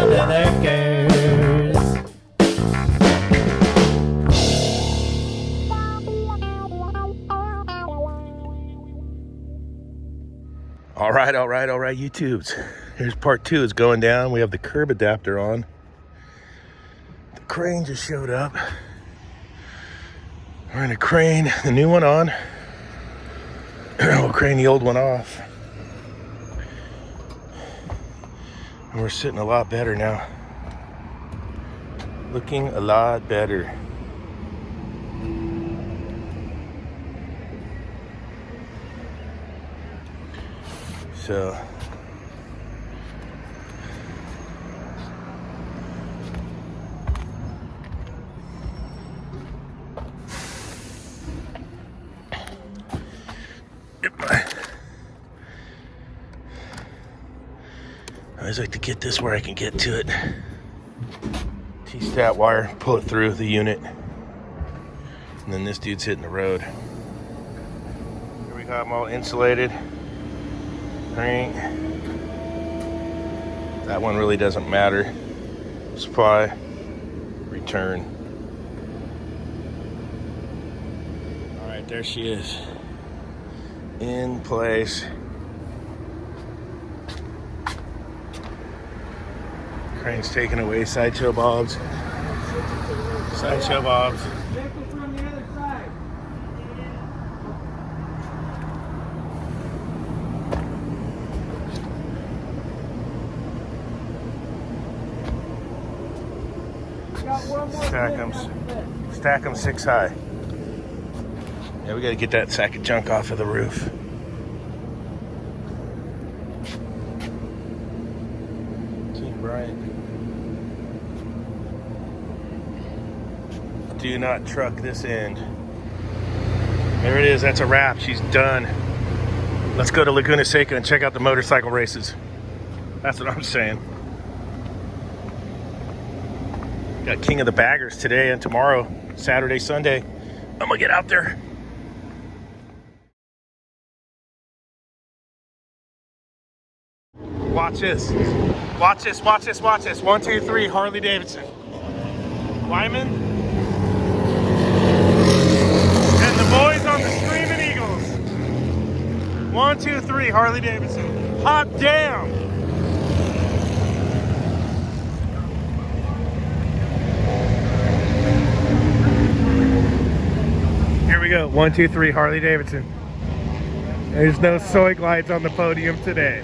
under their curves. All right, YouTubes. Here's part 2. It's going down. We have the curb adapter on. The crane just showed up. We're gonna crane the new one on. We'll crane the old one off. And we're sitting a lot better now. Looking a lot better. So I always like to get this where I can get to it. T-stat wire, pull it through the unit. And then this dude's hitting the road. Here we got them all insulated. Right. That one really doesn't matter. Supply, return. All right, there she is. In place. Crane's taking away sideshow bobs. Sideshow bobs. Stack them 6 high. Yeah, we gotta get that sack of junk off of the roof. Team Bryant. Do not truck this end. There it is, that's a wrap, she's done. Let's go to Laguna Seca and check out the motorcycle races. That's what I'm saying. Got King of the Baggers today and tomorrow, Saturday, Sunday. I'm gonna get out there. Watch this. Watch this, watch this, watch this. 1, 2, 3, Harley Davidson. Wyman. And the boys on the Screaming Eagles. 1, 2, 3, Harley Davidson. Hot damn. Here we go. 1, 2, 3, Harley Davidson. There's no soy glides on the podium today.